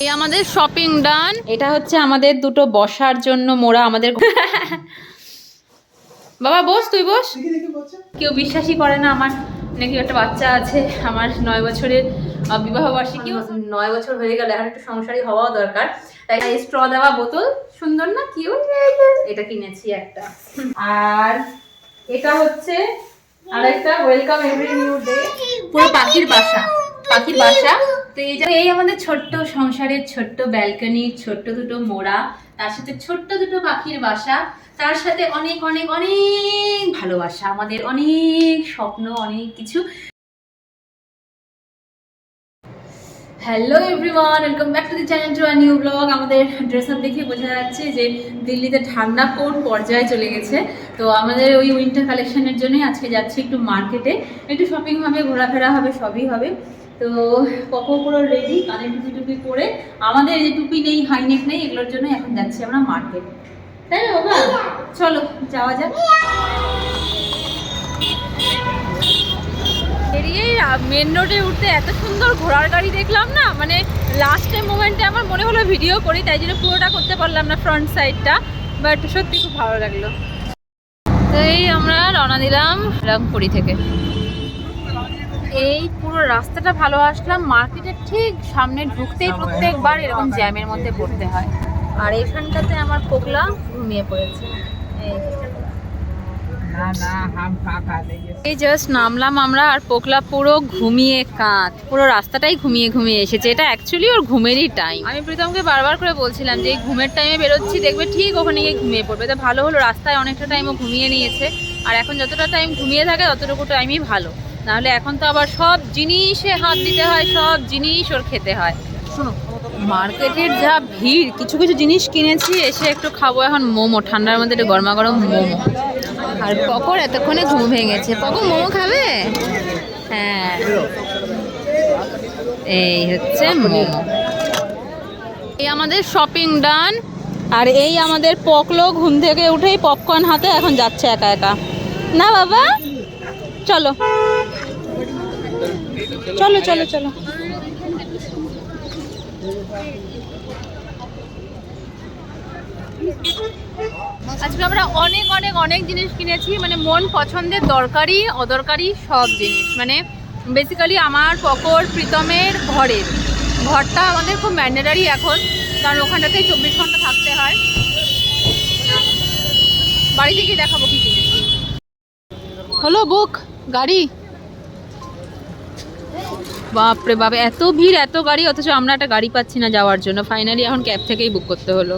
এই আমাদের শপিং ডান। এটা হচ্ছে আমাদের দুটো বসার জন্য মোড়া আমাদের বাবা বস, তুই বস। কেউ বিশ্বাসই করে না আমার নাকি একটা বাচ্চা আছে। আমার 9 বছরের বিবাহ বার্ষিকীও 9 বছর হয়ে গেল, এখন একটু সংসারী হওয়াও দরকার। তাই স্ট্র দেওয়া বোতল সুন্দর না, কিউট, এটা কিনেছি একটা। আর এটা হচ্ছে আরেকটা ওয়েলকাম এভরি নিউ ডে, পুরো পাখির বাসা, পাখির বাসা। তো এই আমাদের ছোট্ট সংসারের ছোট্ট ব্যালকনির ছোট্ট দুটো মোড়া, তার সাথে ছোট্ট দুটো পাখির বাসা, তার সাথে অনেক অনেক অনেক ভালোবাসা, আমাদের অনেক স্বপ্ন, অনেক কিছু। Hello everyone, welcome back to the channel to a new blog. আমাদের ড্রেস আপ দেখে বোঝা যাচ্ছে যে দিল্লিতে ঠান্ডা কোন পর্যায়ে চলে গেছে। তো আমাদের ওই উইন্টার কালেকশনের জন্যই আজকে যাচ্ছি একটু মার্কেটে, একটু শপিং হবে, ঘোরাফেরা হবে, সবই হবে। তো কত পুরো রেডি, কানে টুপি টুপি পরে, আমাদের এই যে টুপি নেই, হাইনেক নেই, এগুলোর জন্য এখন যাচ্ছি আমরা মার্কেট, তাই না বাবা? চলো যাওয়া যাক। বেরিয়েই মেন রোডে উঠতে এত সুন্দর ঘোড়ার গাড়ি দেখলাম না, মানে লাস্টের মোমেন্টে আমার মনে হলো ভিডিও করি, তাই জন্য পুরোটা করতে পারলাম না ফ্রন্ট সাইডটা, বাট সত্যি খুব ভালো লাগলো। তো এই আমরা রওনা দিলাম রামপুরি থেকে। এই পুরো রাস্তাটা ভালো আসলাম, মার্কেটের ঠিক সামনে ঢুকতেই প্রত্যেকবার এরকম জ্যামের মধ্যে পড়তে হয়। আর এখানটাতে আমার পোকলা ঘুমিয়ে পড়েছে। এই জাস্ট নামলাম আমরা, আর পোকলা পুরো ঘুমিয়ে কাঁদ, পুরো রাস্তাটাই ঘুমিয়ে ঘুমিয়ে এসেছে। এটা অ্যাকচুয়ালি ওর ঘুমেরই টাইম। আমি প্রীতমকে বারবার করে বলছিলাম যে এই ঘুমের টাইমে বেরোচ্ছি, দেখবে ঠিক ওখানে গিয়ে ঘুমিয়ে পড়বে। তো ভালো হলো, রাস্তায় অনেকটা টাইমও ঘুমিয়ে নিয়েছে। আর এখন যতটা টাইম ঘুমিয়ে থাকে ততটুকু টাইমই ভালো, নাহলে এখন তো আবার সব জিনিসে হাত দিতে হয়, সব জিনিস ওর খেতে হয়। শোনো, মার্কেটের যা ভিড়, কিছু কিছু জিনিস কিনেছি, এসে একটু খাবো এখন মোমো, ঠান্ডার মধ্যে একটু গরমা গরম মোমো। আর পকর এতক্ষণে ঘুম ভেঙেছে। পকর মোমো খাবে? হ্যাঁ, এই হচ্ছে মোমো। এই আমাদের শপিং ডান। আর এই আমাদের পকলো ঘুম থেকে উঠেই পপকর্ন হাতে এখন যাচ্ছে একা একা। না বাবা, চলো চলো চলো চলো। আজকে আমরা অনেক অনেক অনেক জিনিস কিনেছি, মানে মন পছন্দের, দরকারি অদরকারি সব জিনিস। মানে বেসিক্যালি আমার পকর প্রীতমের ঘরটা আমাদের খুব ম্যান্ডেটারি এখন, কারণ ওখানটাতেই 24 ঘন্টা থাকতে হয়। বাড়ি থেকে দেখাবো কি কিনেছি। হলো বুক গাড়ি, বাপরে বাপ, এত ভিড়, এত গাড়ি, অথচ আমরা একটা গাড়ি পাচ্ছি না যাওয়ার জন্য। ফাইনালি এখন ক্যাব থেকেই বুক করতে হলো।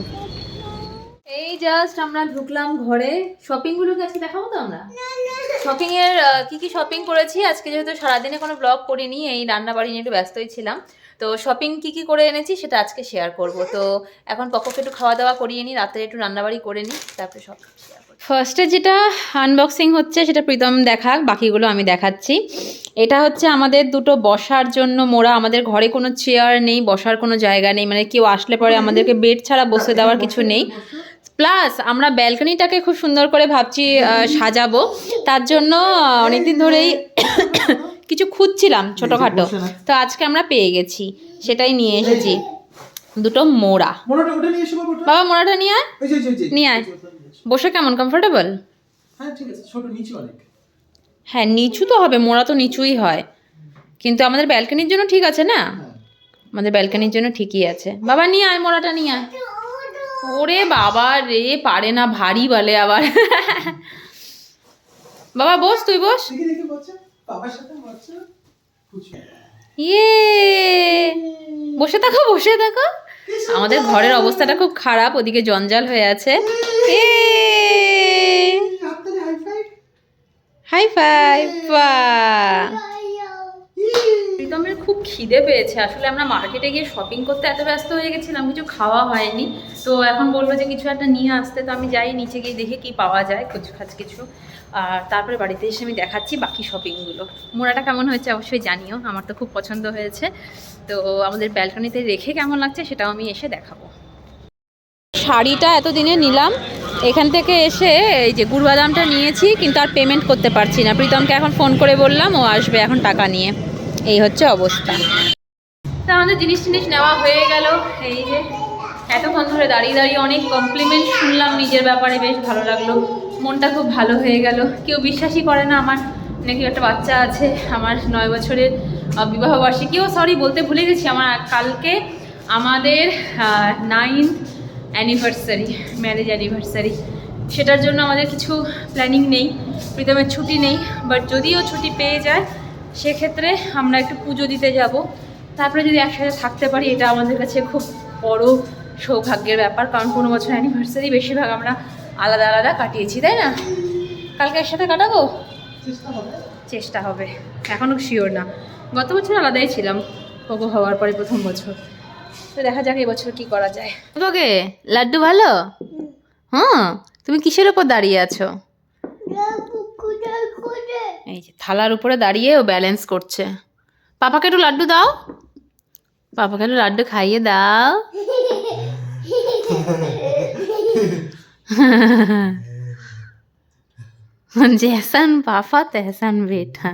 এই জাস্ট আমরা ঢুকলাম ঘরে। শপিংগুলোকে আজকে দেখাবো তো আমরা। শপিংয়ের কি কি শপিং করেছি আজকে, যেহেতু সারাদিনে কোনো ব্লগ করিনি, এই রান্নাবাড়ি নিয়ে একটু ব্যস্তই ছিলাম। তো শপিং কি কি করে এনেছি সেটা আজকে শেয়ার করব। তো এখন পকোকে একটু খাওয়া দাওয়া করিয়ে নিই, রাতে একটু রান্নাবাড়ি করে নিই, তারপরে সব শেয়ার করব। ফার্স্টে যেটা আনবক্সিং হচ্ছে সেটা প্রীতম দেখাক, বাকিগুলো আমি দেখাচ্ছি। এটা হচ্ছে আমাদের দুটো বসার জন্য মোড়া। আমাদের ঘরে কোনো চেয়ার নেই, বসার কোনো জায়গা নেই, মানে কেউ আসলে পরে আমাদেরকে বেড ছাড়া বসে দেওয়ার কিছু নেই। প্লাস আমরা ব্যালকনিটাকে খুব সুন্দর করে ভাবছি সাজাবো, তার জন্য অনেকদিন ধরেই কিছু খুঁজছিলাম ছোটোখাটো, তো আজকে আমরা পেয়ে গেছি, সেটাই নিয়ে এসেছি। দুটো মোড়া। বাবা মোড়াটা নিয়ে আয়, নিয়ে আয়। বসে কেমন কমফোর্টেবল? হ্যাঁ নিচু তো হবে, মোড়া তো নিচুই হয়, কিন্তু আমাদের ব্যালকনির জন্য ঠিক আছে না? আমাদের ব্যালকনির জন্য ঠিকই আছে। বাবা নিয়ে আয়, মোড়াটা নিয়ে আয়। ওরে বাবা রে, পারে না, ভারী বলে আবার। বাবা বস, তুই বস। ইয়ে, বসে থাকো বসে থাকো। আমাদের ঘরের অবস্থাটা খুব খারাপ, ওদিকে জঞ্জাল হয়ে আছে। Hi fi. প্রীতমের খুব খিদে পেয়েছে, আসলে আমরা মার্কেটে গিয়ে শপিং করতে এত ব্যস্ত হয়ে গেছিলাম, কিছু খাওয়া হয়নি। তো এখন বলবো যে কিছু একটা নিয়ে আসতে, তো আমি যাই নিচে গিয়ে দেখি কি পাওয়া যায়, কিছু। আর তারপরে বাড়িতে এসে আমি দেখাচ্ছি বাকি শপিংগুলো। মোড়াটা কেমন হয়েছে অবশ্যই জানিও, আমার তো খুব পছন্দ হয়েছে। তো আমাদের ব্যালকনিতে রেখে কেমন লাগছে সেটাও আমি এসে দেখাবো। শাড়িটা এতদিনে নিলাম, এখান থেকে এসে এই যে গুড় বাদামটা নিয়েছি, কিন্তু আর পেমেন্ট করতে পারছি না। প্রীতমকে এখন ফোন করে বললাম, ও আসবে এখন টাকা নিয়ে। এই হচ্ছে অবস্থা। তা আমাদের জিনিস টিনিস নেওয়া হয়ে গেল। এই যে এতক্ষণ ধরে দাঁড়িয়ে দাঁড়িয়ে অনেক কমপ্লিমেন্ট শুনলাম নিজের ব্যাপারে, বেশ ভালো লাগলো, মনটা খুব ভালো হয়ে গেল। কেউ বিশ্বাসই করে না আমার নাকি একটা বাচ্চা আছে। আমার 9 বছরের বিবাহবার্ষিকীও, সরি বলতে ভুলে গেছি, আমার কালকে আমাদের 9th অ্যানিভার্সারি, ম্যারেজ অ্যানিভার্সারি। সেটার জন্য আমাদের কিছু প্ল্যানিং নেই, প্রীতমের ছুটি নেই, বাট যদিও ছুটি পেয়ে যায় সেক্ষেত্রে আমরা একটু পুজো দিতে যাব, তারপরে যদি একসাথে থাকতে পারি এটা আমাদের কাছে খুব বড় সৌভাগ্যের ব্যাপার। কারণ কোনো বছর অ্যানিভার্সারি বেশিরভাগ আমরা আলাদা আলাদা কাটিয়েছি, তাই না? কালকে একসাথে কাটাবো, চেষ্টা হবে, এখনও শিওর না। গত বছর আলাদাই ছিলাম পোগো হওয়ার পরে প্রথম বছর, তো দেখা যাক এবছর কি করা যায়। তোকে লাড্ডু ভালো? হ্যাঁ, তুমি কিসের ওপর দাঁড়িয়ে আছো? এই যে থালার উপরে দাঁড়িয়ে ও ব্যালেন্স করছে। পাপাকে একটু লাড্ডু দাও, পাপাকে একটু লাড্ডু খাইয়ে দাও। जैसन पापा तैसन बेटा।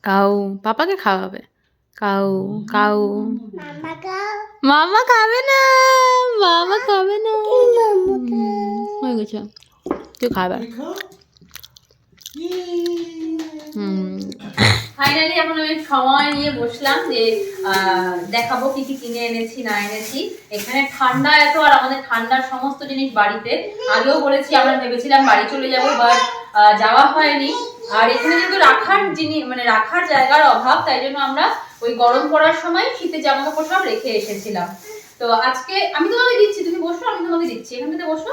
কাউ পাপাকে খাওয়াবে, কাউ কাউ। মামা খাবে না, মামা খাবে না, হয়ে গেছে, তুই খাবে। ফাইনালি এখন আমি সময় নিয়ে বসলাম যে দেখাবো কি কি কিনে এনেছি না এনেছি। এখানে ঠান্ডা এত, আর আমাদের ঠান্ডার সমস্ত জিনিস বাড়িতে। আগেও বলেছি আমরা ভেবেছিলাম বাড়ি চলে যাবো, বাট যাওয়া হয়নি। আর এখানে কিন্তু রাখার জিনিস, মানে রাখার জায়গার অভাব, তাই জন্য আমরা ওই গরম পড়ার সময় শীতের জামা কাপড় সব রেখে এসেছিলাম। তো আজকে আমি তোমাকে দিচ্ছি, তুমি বসো, আমি তোমাকে দিচ্ছি। এখান থেকে বসো,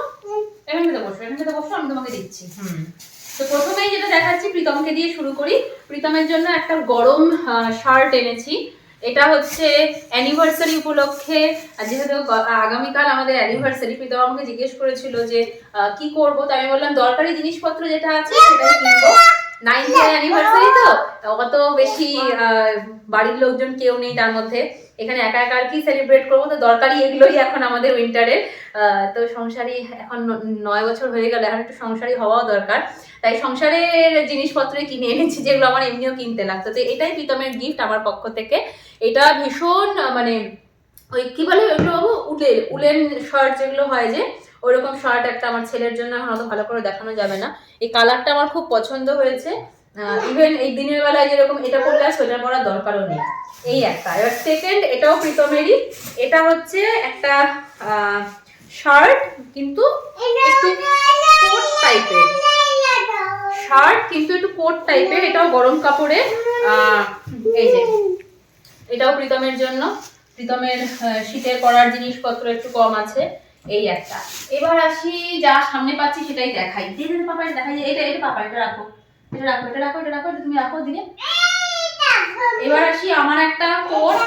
এখান থেকে বসো, এখান থেকে বসো, আমি তোমাকে দিচ্ছি। তো প্রথমেই যেটা দেখাচ্ছি, প্রীতমকে দিয়ে শুরু করি। প্রীতমের জন্য একটা গরম শার্ট এনেছি। এটা হচ্ছে অ্যানিভার্সারি উপলক্ষে, যেহেতু আগামীকাল আমাদের অ্যানিভার্সারি। প্রীতম আমাকে জিজ্ঞেস করেছিল যে কি করবো, তো আমি বললাম দরকারি জিনিসপত্র যেটা আছে সেটাই কিনবো। 9th অ্যানিভার্সারি তো অত বেশি বাড়ির লোকজন কেউ নেই, তার মধ্যে এখানে একা একা আর কি সেলিব্রেট করবো, তো দরকারি এগুলোই এখন আমাদের উইন্টারে। তো সংসারী এখন 9 বছর হয়ে গেল, এখন একটু সংসারী হওয়াও দরকার, তাই সংসারের জিনিসপত্রই কিনে এনেছি, যেগুলো আমার এমনিও কিনতে লাগতো। তো এটাই প্রীতমের গিফট আমার পক্ষ থেকে। এটা ভীষণ মানে ওই কি বলে ওগুলো বাবু, উলেন শার্ট যেগুলো হয় যে, ওইরকম শার্ট একটা আমার ছেলের জন্য, এখন অত ভালো করে দেখানো যাবে না। এই কালারটা আমার খুব পছন্দ হয়েছে। ইভেন এই দিনের বেলায় যেরকম এটা পরলে আর সোয়েটার পরার দরকারও নেই। এই একটা। এবার সেকেন্ড, এটাও প্রীতমেরই। এটা হচ্ছে একটা শার্ট, কিন্তু একটু কোট টাইপের শার্ট, কিন্তু একটু কোট টাইপের। এটাও গরম কাপড়ের। এই যে এটাও প্রীতমের জন্য। প্রীতমের শীতের পরার জিনিসপত্র একটু কম আছে। এই একটা। এবার আসি, যা সামনে পাচ্ছি সেটাই দেখাই। পাপা দেখাই, এটা এটা পাপা, এটা রাখো, এটা রাখো, এটা রাখো, এটা রাখো, এটা তুমি রাখো দিকে। এবার আসি আমার একটা কোট।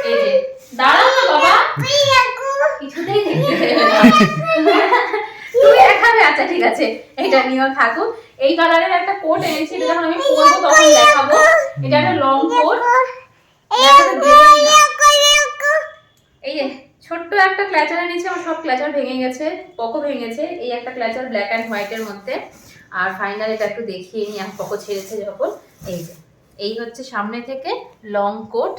এই যে দাঁড়াও না বাবা, কিছুতেই দেখতে দেবে না, তুমি দেখাবে। আচ্ছা ঠিক আছে, এটা নিয়েও থাকুক। এই কালারের একটা কোট এনেছি, এটা যখন আমি পরবো তখন দেখাবো। এটা একটা লং কোট। এই যে ছোট্ট একটা ক্ল্যাচার এনেছি, আমার সব ক্ল্যাচার ভেঙে গেছে, পকো ভেঙেছে। এই একটা ক্ল্যাচার ব্ল্যাক অ্যান্ড হোয়াইটের মধ্যে। আর ফাইনাল এটা একটু দেখিয়ে নিই, আমি পকো ছেড়েছে যখন। এই যে এই হচ্ছে সামনে থেকে লং কোট।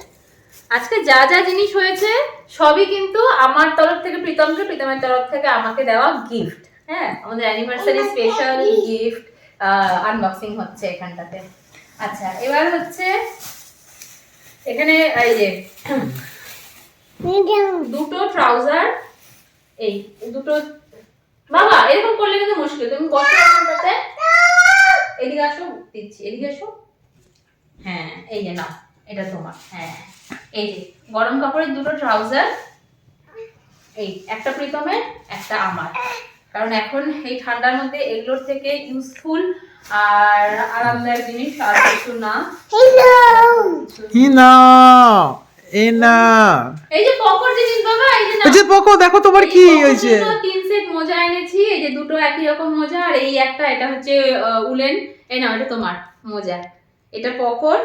আজকে যা যা জিনিস হয়েছে সবই কিন্তু আমার তরফ থেকে প্রীতমকে, প্রীতমের তরফ থেকে আমাকে দেওয়া গিফট। হ্যাঁ, আমাদের অ্যানিভার্সারি স্পেশাল গিফট আনবক্সিং হচ্ছে এখানটাতে। আচ্ছা, এবার হচ্ছে এখানে এই যে দুটো ট্রাউজার। এই দুটো, বাবা এরকম করলে কিন্তু মুশকিল, তুমি বসো এখানটাতে, এদিকে আসো, দিচ্ছি, এদিকে এসো। হ্যাঁ, এই যে নাও, এটা তোমার। হ্যাঁ, এই যে গরম কাপড়ের দুটো ট্রাউজার, এই একটা প্রীতমের, একটা আমার। কারণ এখন এই ঠান্ডার মধ্যে এগুলোর থেকে ইউজফুল আর আরামদায়ক জিনিস আর কিছু না। এই যে পকর জিনিস বাবা, এই যে না পকো, দেখো তোমার কি হয়েছে। 3 সেট মোজা এনেছি। এই যে দুটো একই রকম মোজা, আর এই একটা, এটা হচ্ছে উলেন। এই নাও, এটা তোমার মোজা, এটা পকর।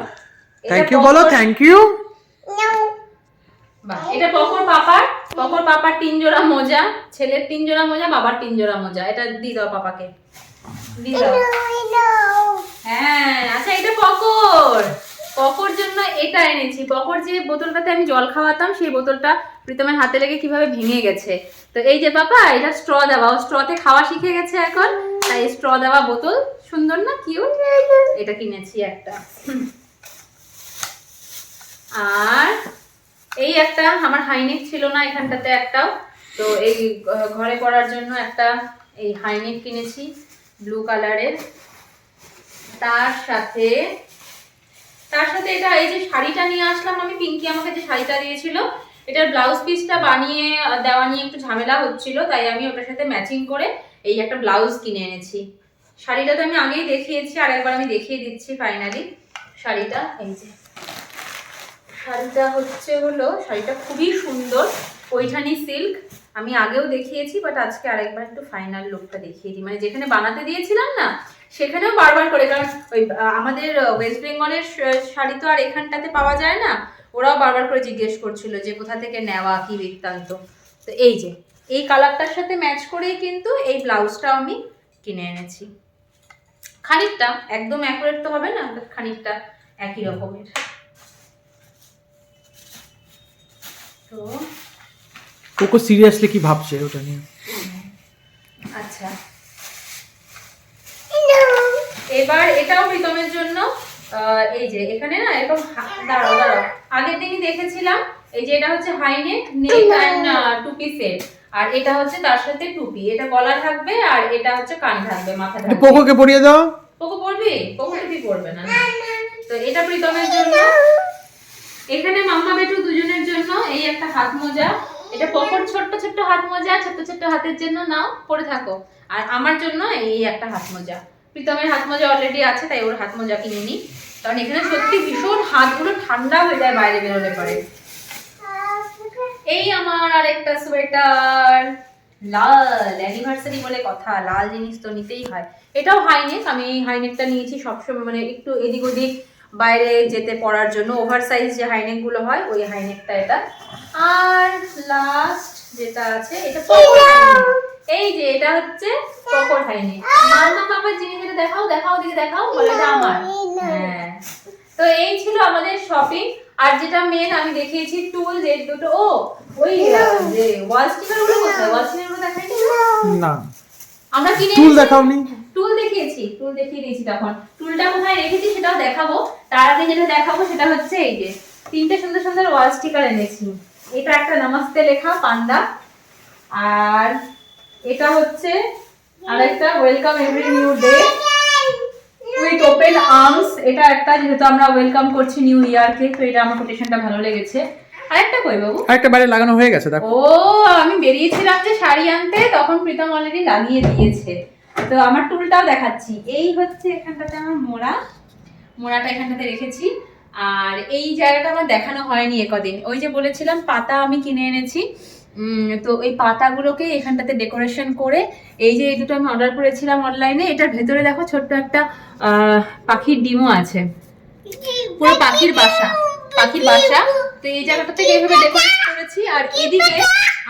থ্যাংক ইউ বলো, থ্যাংক ইউ। বাহ, এটা পকর পাপার। পকর পাপার 3 জোড়া মোজা, ছেলের 3 জোড়া মোজা, বাবার 3 জোড়া মোজা। এটা দিয়ে দাও পাপাকে, দিয়ে দাও। হ্যাঁ, আচ্ছা এটা পকর, পকোর জন্য এটা এনেছি। পকোর যে বোতলটাতে আমি জল খাওয়াতাম সেই বোতলটা প্রীতমের হাতে লেগে কিভাবে ভেঙে গেছে। তো এই যে বাবা, এটা স্ট্র দেওয়া, ও স্ট্রতে খাওয়া শিখে গেছে এখন, তাই স্ট্র দেওয়া বোতল, সুন্দর না, কিউট, এটা কিনেছি একটা। আর এই একটা আমার হাইনেক ছিল না এখানটাতে একটাও, তো এই ঘরে পরার জন্য একটা এই হাইনেক কিনেছি ব্লু কালারের। তার সাথে এটা এই যে শাড়িটা নিয়ে আসলাম আমি, পিঙ্কি আমাকে যে শাড়িটা দিয়েছিল, এটার ব্লাউজ পিসটা বানিয়ে দেওয়া নিয়ে একটু ঝামেলা হচ্ছিল, তাই আমি ওটার সাথে ম্যাচিং করে এই একটা ব্লাউজ কিনে এনেছি। শাড়িটা তো আমি আগেই দেখিয়েছি, আর একবার আমি দেখিয়ে দিচ্ছি ফাইনালি শাড়িটা। এই যে শাড়িটা শাড়িটা খুবই সুন্দর, পৈঠানি সিল্ক, আমি আগেও দেখিয়েছি, বাট আজকে আরেকবার একটু ফাইনাল লুকটা দেখিয়ে দিই। মানে যেখানে বানাতে দিয়েছিলাম না সেখানেও বারবার করে, কারণ ওই আমাদের ওয়েস্ট বেঙ্গলের শাড়ি তো আর এখানটাতে পাওয়া যায় না, ওরাও বারবার করে জিজ্ঞেস করছিল যে কোথা থেকে নেওয়া, কি বৃত্তান্ত। তো এই যে এই কালারটার সাথে ম্যাচ করেই কিন্তু এই ব্লাউজটাও আমি কিনে এনেছি। খানিকটা একদম অ্যাকুরেট তো হবে না, খানিকটা একই রকমের। তো কোকো সিরিয়াসলি কি ভাবছে ওটা নিয়ে? আচ্ছা, এবার এটাও প্রীতমের জন্য। এই যে এখানে না এরকম, দাঁড়াও, আগের দিনই দেখেছিলাম, এই যে এটা হচ্ছে হাইনেক, নেক এন্ড টুপি সেট, আর এটা হচ্ছে তার সাথে টুপি, এটা গলা থাকবে আর এটা হচ্ছে কান থাকবে, মাথা থাকবে। পোকোকে পরিয়ে দাও। পোকো পরবে? পোকো টুপি পরবে না। তো এটা প্রীতমের জন্য। এখানে মাম্মা বেটু দুজনের জন্য এই একটা হাত মোজা, এটা পকোর ছোট্ট ছোট্ট হাত মোজা, ছোট্ট ছোট্ট হাতের জন্য নাও, পরে থাকো। আর আমার জন্য এই একটা হাত মোজা। প্রীতমের হাত মোজা অলরেডি আছে, তাই ওর হাত মোজা কিনে নি, কারণ এখানে সত্যি ভীষণ হাতগুলো ঠান্ডা হয়ে যায় বাইরে বেরোলে পরে। এই আমার আরেকটা সোয়েটার, লাল, অ্যানিভার্সারি বলে কথা, লাল জিনিস তো নিতেই হয়। এটাও হাইনেক, আমি এই হাইনেকটা নিয়েছি সবসময়, মানে একটু এদিক ওদিক বাইরে যেতে পরার জন্য, ওভার সাইজ যে হাইনেক গুলো হয় ওই হাইনেকটা এটা। আর লাস্ট যেটা আছে এটা পকোর হাইনেক, এই যে এটা হচ্ছে পকোর হাইনেক। মাম্মা বাবার জিনিস এটা দেখাও, দিকে দেখাও, বলে এটা আমার। হ্যাঁ, তো এই ছিল আমাদের শপিং। আর যেটা মেন আমি দেখিয়েছি টুল, যে দুটো, ও ওই যে ওয়াল স্টিকার গুলো কোথায়? ওয়াল স্টিকার গুলো দেখাইনি না, আমরা কিনে টুল দেখাওনি? টুল দেখিয়েছি, টুল দেখিয়ে দিয়েছি তখন। টুলটা কোথায় রেখেছি সেটাও দেখাবো। তার আগে যেটা দেখাবো সেটা হচ্ছে এই যে তিনটে সুন্দর সুন্দর ওয়াল স্টিকার এনেছি। এটা একটা নমস্তে লেখা পান্ডা, আর এটা হচ্ছে আরেকটা welcome every new day with open arms. এটা একটা, যেহেতু আমরা ওয়েলকাম করছি নিউ ইয়ারকে, তো এটা আমার কোটেশনটা ভালো লেগেছে। আরেকটা কই বাবু? আরেকটা বাইরে লাগানো হয়ে গেছে দেখো। ও, আমি বেরিয়েছিলাম যে শাড়ি আনতে, তখন প্রীতম অলরেডি লাগিয়ে দিয়েছে। তো আমার টুলটাও দেখাচ্ছি, এই হচ্ছে এখানটাতে আমার মোড়াটা এখানটাতে রেখেছি। আর এই জায়গাটা আমার দেখানো হয়নি একদিন, ওই যে বলেছিলাম পাতা আমি কিনে এনেছি, তো এই পাতাগুলোকে এখানটাতে ডেকোরেশন করে, এই যে এই দুটো আমি অর্ডার করেছিলাম অনলাইনে, এটার ভেতরে দেখো ছোট্ট একটা পাখির ডিমও আছে, পুরো পাখির বাসা। তো এই জায়গাটা থেকে এইভাবে ডেকোরেট করেছি। আর এদিকে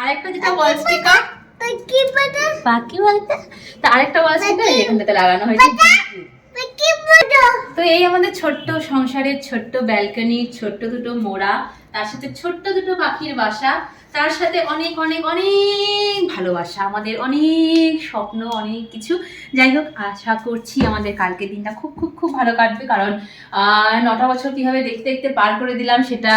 আরেকটা যেটা ওয়াল স্টিকার, পাখি বলতে, তো আরেকটা ওয়াল স্টিকার এখানটাতে লাগানো হয়েছে। তো এই আমাদের ছোট্ট সংসারের ছোট্ট ব্যালকনি, ছোট্ট দুটো মোড়া, তার সাথে ছোট্ট দুটো পাখির বাসা, তার সাথে অনেক অনেক অনেক ভালোবাসা, আমাদের অনেক স্বপ্ন, অনেক কিছু। যাই হোক, আশা করছি আমাদের কালকের দিনটা খুব খুব খুব ভালো কাটবে, কারণ 9টা বছর কিভাবে দেখতে দেখতে পার করে দিলাম সেটা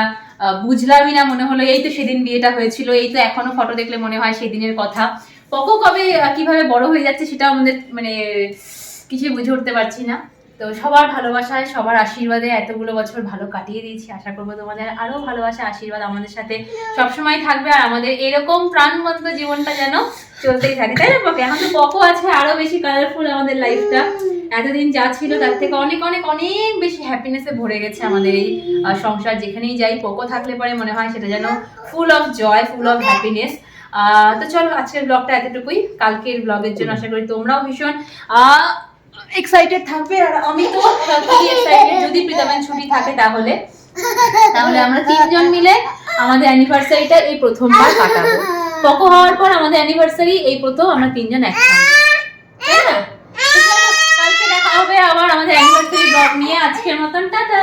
বুঝলামই না। মনে হলো এই তো সেদিন বিয়েটা হয়েছিল, এই তো এখনো ফটো দেখলে মনে হয় সেই দিনের কথা। পকো কবে কিভাবে বড় হয়ে যাচ্ছে সেটা আমাদের মানে কিছুই বুঝে উঠতে পারছি না। তো সবার ভালোবাসায়, সবার আশীর্বাদে এতগুলো বছর ভালো কাটিয়ে দিয়েছি। আশা করবো তোমাদের আরো ভালোবাসা, আশীর্বাদ আমাদের সাথে সবসময় থাকবে, আর আমাদের এরকম প্রাণবন্ত জীবনটা যেন চলতেই থাকে, তাই না পকে? এখন তো পকো আছে, আরো বেশি কালারফুল আমাদের লাইফটা। এতদিন যা ছিল তার থেকে অনেক অনেক অনেক বেশি হ্যাপিনেসে ভরে গেছে আমাদের এই সংসার। যেখানেই যাই পকো থাকলে পরে মনে হয় সেটা যেন full of joy, full of happiness. তো চলো, আজকের ব্লগটা এতটুকুই। কালকের ব্লগের জন্য আশা করি তোমরাও ভীষণ এক্সাইটেড থাকবে, আর আমি তো খুবই এক্সাইটেড। যদি প্রীতমের ছুটি থাকে তাহলে আমরা তিনজন মিলে আমাদের অ্যানিভার্সারিটা এই প্রথমবার কাটাবো। পকো হওয়ার পর আমাদের অ্যানিভার্সারি এই প্রথম আমরা তিনজন একসঙ্গে, তাই না? কালকে দেখা হবে আবার আমাদের অ্যানিভার্সারি ব্লগ নিয়ে। আজকের মতন টাটা।